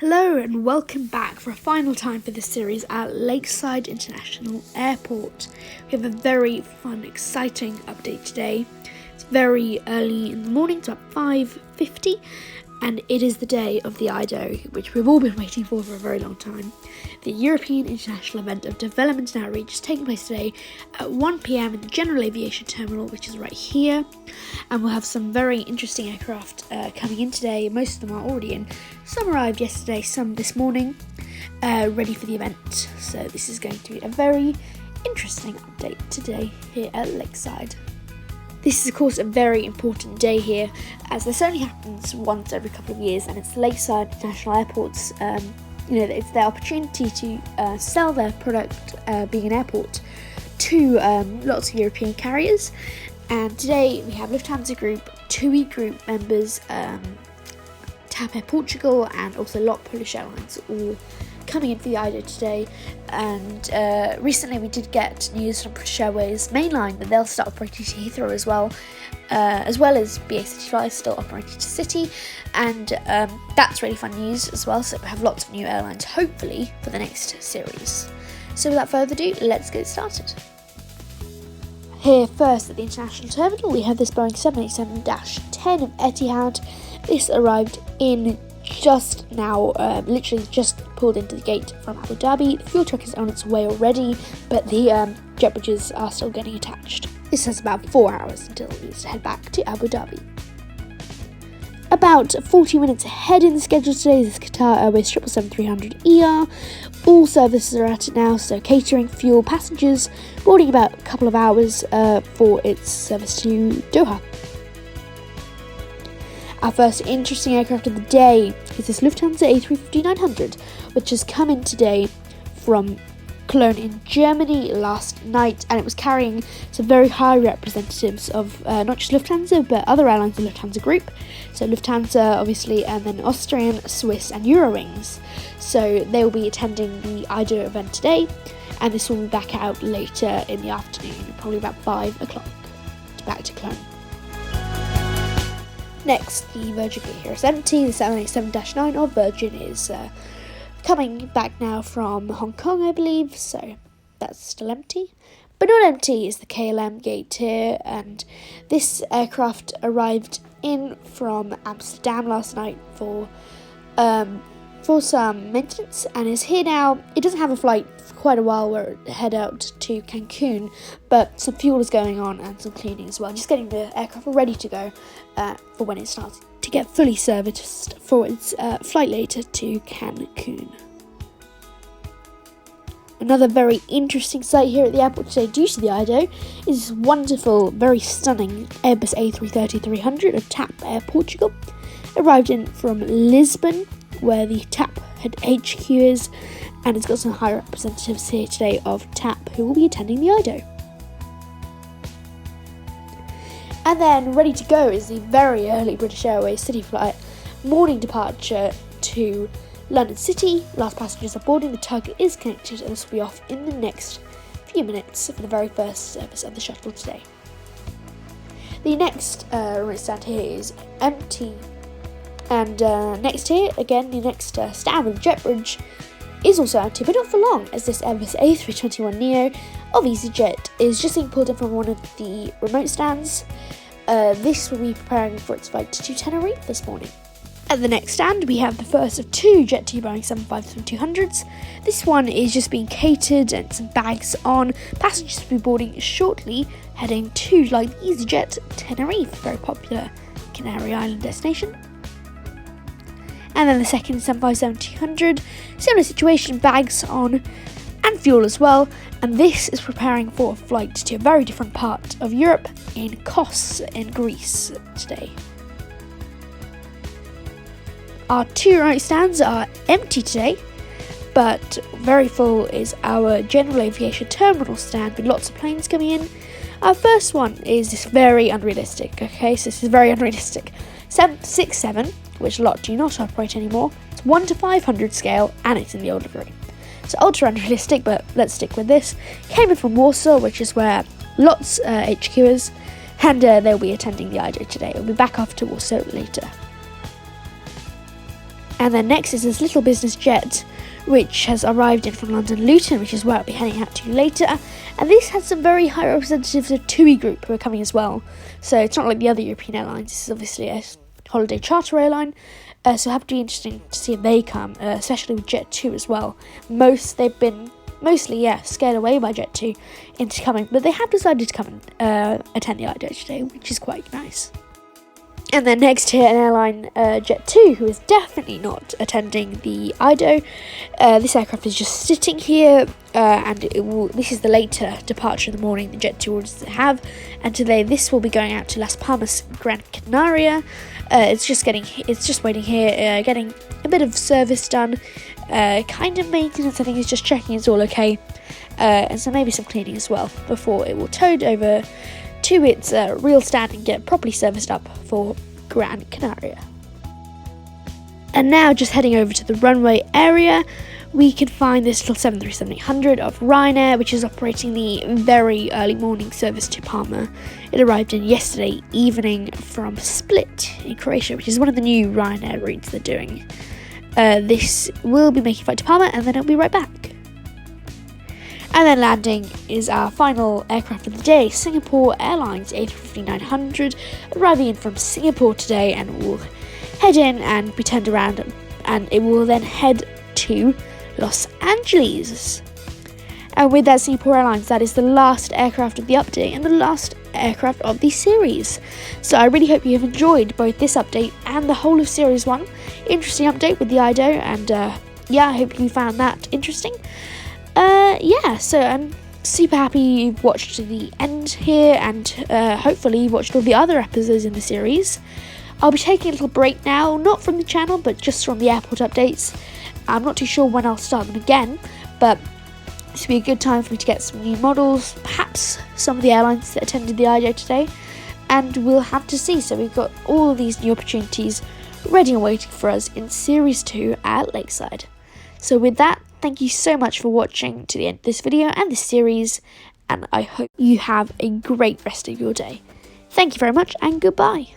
Hello and welcome back for a final time for this series at Lakeside International Airport. We have a very fun, exciting update today. It's very early in the morning, it's about 5:50, and it is the day of the EIEDO, which we've all been waiting for a very long time. The European International Event of Development and Outreach is taking place today at 1 p.m. in the General Aviation Terminal, which is right here. And we'll have some very interesting aircraft coming in today. Most of them are already in. Some arrived yesterday, some this morning, ready for the event. So this is going to be a very interesting update today here at Lakeside. This is of course a very important day here, as this only happens once every couple of years, and it's Lakeside International Airport's it's their opportunity to sell their product, being an airport, to lots of European carriers. And today we have Lufthansa Group, TUI Group members, TAP Air Portugal, and also LOT Polish Airlines all coming in for the EIEDO today. And recently we did get news from British Airways mainline that they'll start operating to Heathrow as well as BA City Fly still operating to City, and that's really fun news as well. So we have lots of new airlines hopefully for the next series. So without further ado, let's get started. Here first at the international terminal we have this Boeing 787-10 of Etihad. This arrived in just now, literally just pulled into the gate from Abu Dhabi. The fuel truck is on its way already, but the jet bridges are still getting attached. This has about 4 hours until it needs to head back to Abu Dhabi. About 40 minutes ahead in the schedule today is Qatar Airways 777-300ER. All services are at it now, so catering, fuel, passengers, boarding about a couple of hours for its service to Doha. Our first interesting aircraft of the day is this Lufthansa A350-900, which has come in today from Cologne in Germany last night, and it was carrying some very high representatives of not just Lufthansa but other airlines in the Lufthansa Group. So Lufthansa obviously, and then Austrian, Swiss and Eurowings. So they will be attending the EIEDO event today, and this will be back out later in the afternoon, probably about 5 o'clock, back to Cologne. Next, the Virgin gate here is empty. The 787-9 of Virgin is coming back now from Hong Kong, I believe, so that's still empty. But not empty is the KLM gate here, and this aircraft arrived in from Amsterdam last night for some maintenance, and is here now. It doesn't have a flight for quite a while. We're head out to Cancun, but some fuel is going on and some cleaning as well. Just getting the aircraft ready to go for when it starts to get fully serviced for its flight later to Cancun. Another very interesting sight here at the airport today due to the EIEDO is this wonderful, very stunning Airbus A330-300 of TAP Air Portugal. Arrived in from Lisbon, where the TAP head HQ is, and it's got some high representatives here today of TAP who will be attending the EIEDO. And then ready to go is the very early British Airways City flight morning departure to London City. Last passengers are boarding, the target is connected, and this will be off in the next few minutes for the very first service of the shuttle today. The next remote stand here is empty, and next here, again, the next stand with the jet bridge is also empty, but not for long, as this Airbus A321neo of EasyJet is just being pulled in from one of the remote stands. This will be preparing for its flight to Tenerife this morning. At the next stand, we have the first of two Jet2 Boeing 757-200s. This one is just being catered and some bags on. Passengers will be boarding shortly, heading to EasyJet Tenerife, very popular Canary Island destination. And then the second 757-200, similar situation, bags on and fuel as well, and this is preparing for a flight to a very different part of Europe, in Kos in Greece today. Our two remote stands are empty today, but very full is our General Aviation Terminal stand with lots of planes coming in. Our first one is this very unrealistic, okay, so this is very unrealistic. 767, which a lot do not operate anymore. It's 1 to 500 scale, and it's in the old livery. So ultra unrealistic, but let's stick with this. Came in from Warsaw, which is where LOT's HQ is, and they'll be attending the EIEDO today. We'll be back off to Warsaw later. And then next is this little business jet, which has arrived in from London Luton, which is where I'll be heading out to later. And this has some very high representatives of TUI Group who are coming as well. So it's not like the other European airlines. This is obviously a holiday charter airline. So it'll have to be interesting to see if they come, especially with Jet2 as well. They've been mostly, scared away by Jet2 into coming, but they have decided to come and attend the EIEDO today, which is quite nice. And then next here, an airline, Jet2, who is definitely not attending the EIEDO. This aircraft is just sitting here, and this is the later departure in the morning that Jet2 orders to have. And today, this will be going out to Las Palmas, Gran Canaria. It's just waiting here, getting a bit of service done, kind of maintenance. I think it's just checking it's all okay, and so maybe some cleaning as well before it will towed over to its real stand and get properly serviced up for Gran Canaria. And now just heading over to the runway area, we can find this little 737-800 of Ryanair, which is operating the very early morning service to Palma. It arrived in yesterday evening from Split in Croatia, which is one of the new Ryanair routes they're doing. This will be making a flight to Palma, and then it'll be right back. And then landing is our final aircraft of the day, Singapore Airlines A350-900, arriving in from Singapore today, and will head in and be turned around, and it will then head to Los Angeles. And with that, Singapore Airlines, that is the last aircraft of the update and the last aircraft of the series. So I really hope you have enjoyed both this update and the whole of Series 1. Interesting update with the EIEDO, and I hope you found that interesting. So I'm super happy you've watched to the end here, and hopefully you watched all the other episodes in the series. I'll be taking a little break now, not from the channel, but just from the airport updates. I'm not too sure when I'll start them again, but this will be a good time for me to get some new models, perhaps some of the airlines that attended the EIEDO today, and we'll have to see. So we've got all of these new opportunities ready and waiting for us in Series 2 at Lakeside. So with that, thank you so much for watching to the end of this video and this series, and I hope you have a great rest of your day. Thank you very much, and goodbye.